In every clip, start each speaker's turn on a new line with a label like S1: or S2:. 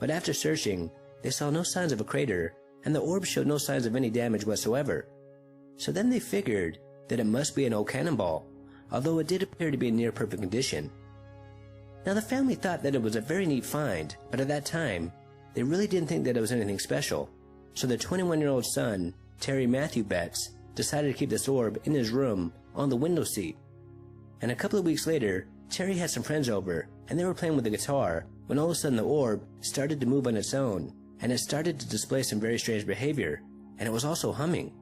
S1: but after searching, they saw no signs of a crater, and the orb showed no signs of any damage whatsoever. So then they figured that it must be an old cannonball, although it did appear to be in near perfect condition. Now the family thought that it was a very neat find, but at that time, they really didn't think that it was anything special. So their 21-year-old son, Terry Matthew Betz, decided to keep this orb in his room on the window seat. And a couple of weeks later, Terry had some friends over, and they were playing with the guitar, when all of a sudden the orb started to move on its own, and it started to display some very strange behavior, and it was also humming.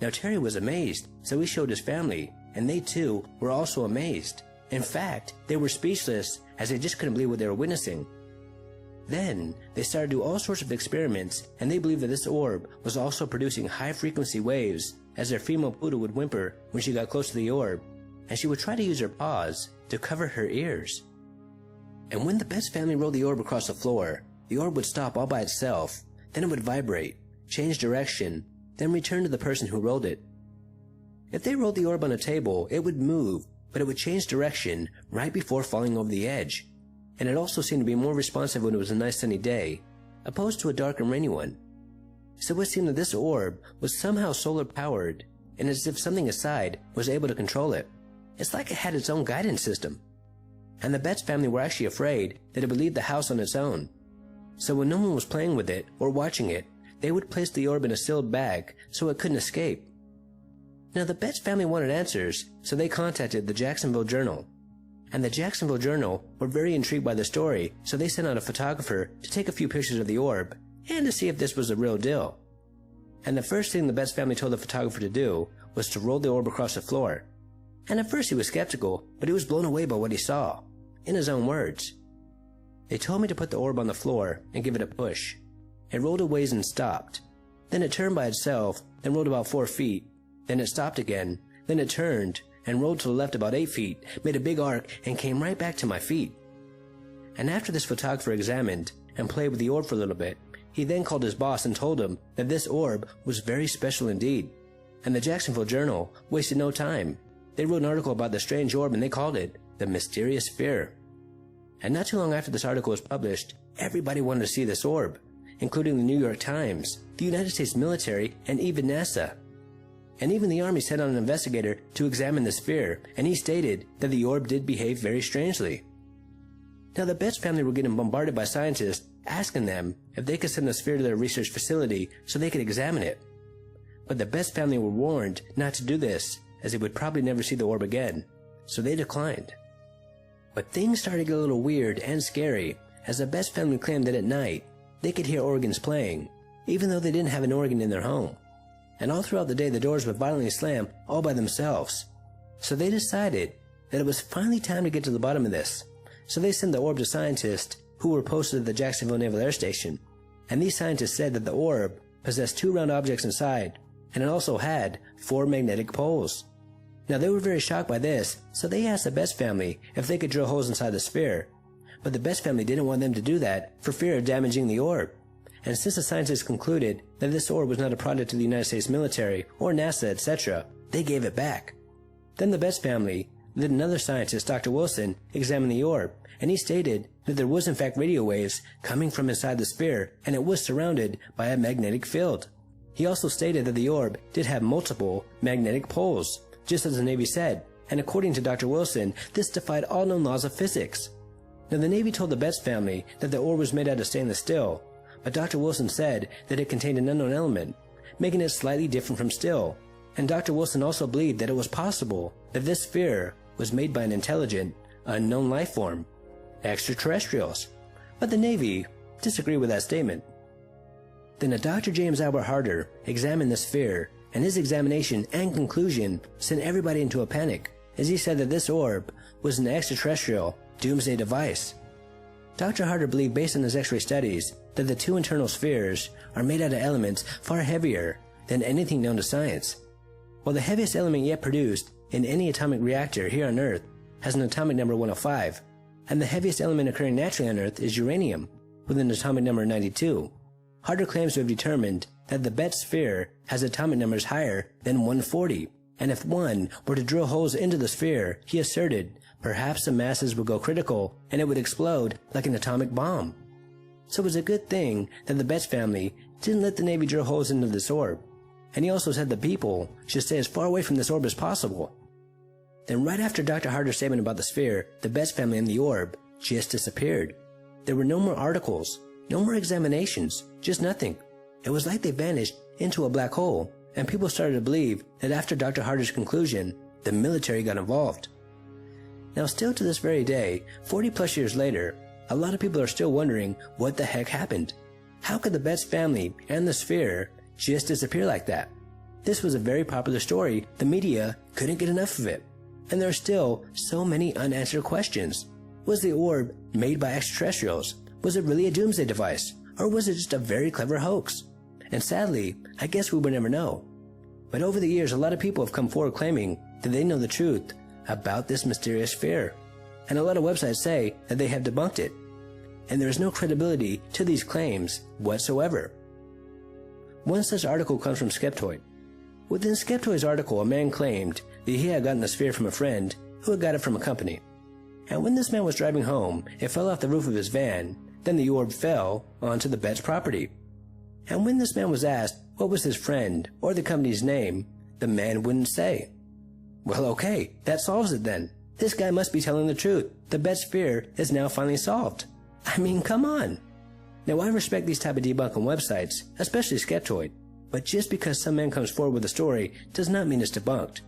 S1: Now Terry was amazed, so he showed his family, and they too were also amazed. In fact, they were speechless as they just couldn't believe what they were witnessing. Then, they started to do all sorts of experiments, and they believed that this orb was also producing high-frequency waves as their female poodle would whimper when she got close to the orb, and she would try to use her paws to cover her ears. And when the Betz family rolled the orb across the floor, the orb would stop all by itself, then it would vibrate, change direction, then return to the person who rolled it. If they rolled the orb on a table, it would move, but it would change direction right before falling over the edge. And it also seemed to be more responsive when it was a nice sunny day, opposed to a dark and rainy one. So it seemed that this orb was somehow solar powered, and as if something inside was able to control it. It's like it had its own guidance system. And the Betz family were actually afraid that it would leave the house on its own. So when no one was playing with it or watching it, they would place the orb in a sealed bag so it couldn't escape. Now the Betz family wanted answers, so they contacted the Jacksonville Journal. And the Jacksonville Journal were very intrigued by the story, so they sent out a photographer to take a few pictures of the orb, and to see if this was the real deal. And the first thing the Betz family told the photographer to do was to roll the orb across the floor. And at first he was skeptical, but he was blown away by what he saw. In his own words, "They told me to put the orb on the floor and give it a push. It rolled a ways and stopped. Then it turned by itself, then rolled about 4 feet. Then it stopped again. Then it turned and rolled to the left about 8 feet, made a big arc, and came right back to my feet." And after this photographer examined and played with the orb for a little bit, he then called his boss and told him that this orb was very special indeed. And the Jacksonville Journal wasted no time. They wrote an article about the strange orb and they called it the Mysterious Sphere. And not too long after this article was published, everybody wanted to see this orb, including the New York Times, the United States military, and even NASA. And even the Army sent out an investigator to examine the sphere, and he stated that the orb did behave very strangely. Now the Betz family were getting bombarded by scientists asking them if they could send the sphere to their research facility so they could examine it. But the Betz family were warned not to do this, as they would probably never see the orb again, so they declined. But things started to get a little weird and scary, as the Betz family claimed that at night they could hear organs playing, even though they didn't have an organ in their home. And all throughout the day the doors would violently slam all by themselves. So they decided that it was finally time to get to the bottom of this. So they sent the orb to scientists who were posted at the Jacksonville Naval Air Station. And these scientists said that the orb possessed 2 round objects inside, and it also had 4 magnetic poles. Now they were very shocked by this, so they asked the Betz family if they could drill holes inside the sphere. But the Betz family didn't want them to do that for fear of damaging the orb. And since the scientists concluded that this orb was not a product of the United States military or NASA, etc., they gave it back. Then the Betz family let another scientist, Dr. Wilson, examine the orb, and he stated that there was in fact radio waves coming from inside the sphere, and it was surrounded by a magnetic field. He also stated that the orb did have multiple magnetic poles, just as the Navy said, and according to Dr. Wilson, this defied all known laws of physics. Now the Navy told the Betz family that the orb was made out of stainless steel, but Dr. Wilson said that it contained an unknown element, making it slightly different from steel. And Dr. Wilson also believed that it was possible that this sphere was made by an intelligent, unknown life form, extraterrestrials. But the Navy disagreed with that statement. Then a Dr. James Albert Harder examined the sphere, and his examination and conclusion sent everybody into a panic, as he said that this orb was an extraterrestrial doomsday device. Dr. Harder believed, based on his X-ray studies, that the 2 internal spheres are made out of elements far heavier than anything known to science. While the heaviest element yet produced in any atomic reactor here on Earth has an atomic number 105, and the heaviest element occurring naturally on Earth is uranium, with an atomic number 92. Harder claims to have determined that the Betz sphere has atomic numbers higher than 140, and if one were to drill holes into the sphere, he asserted, perhaps the masses would go critical and it would explode like an atomic bomb. so it was a good thing that the Betz family didn't let the Navy drill holes into this orb, and he also said the people should stay as far away from this orb as possible. Then right after Dr. Harder's statement about the sphere, the Betz family and the orb just disappeared. There were no more articles, no more examinations, just nothing. It was like they vanished into a black hole, and people started to believe that after Dr. Harder's conclusion, the military got involved. Now still to this very day, 40 plus years later, a lot of people are still wondering what the heck happened. How could the Betz family and the sphere just disappear like that? This was a very popular story. The media couldn't get enough of it. And there are still so many unanswered questions. Was the orb made by extraterrestrials? Was it really a doomsday device? Or was it just a very clever hoax? And sadly, I guess we will never know. But over the years, a lot of people have come forward claiming that they know the truth about this mysterious sphere. And a lot of websites say that they have debunked it. And there is no credibility to these claims whatsoever. One such article comes from Skeptoid. Within Skeptoid's article, a man claimed that he had gotten the sphere from a friend who had got it from a company. And when this man was driving home, it fell off the roof of his van, then the orb fell onto the Betz property. And when this man was asked what was his friend or the company's name, the man wouldn't say. Well, okay, that solves it then. This guy must be telling the truth. The Betz sphere is now finally solved. I mean, come on. Now, I respect these type of debunking websites, especially Skeptoid, but just because some man comes forward with a story does not mean it's debunked.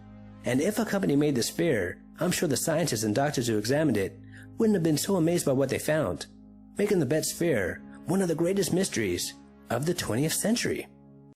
S1: And if a company made the sphere, I'm sure the scientists and doctors who examined it wouldn't have been so amazed by what they found, making the Betz sphere one of the greatest mysteries of the 20th century.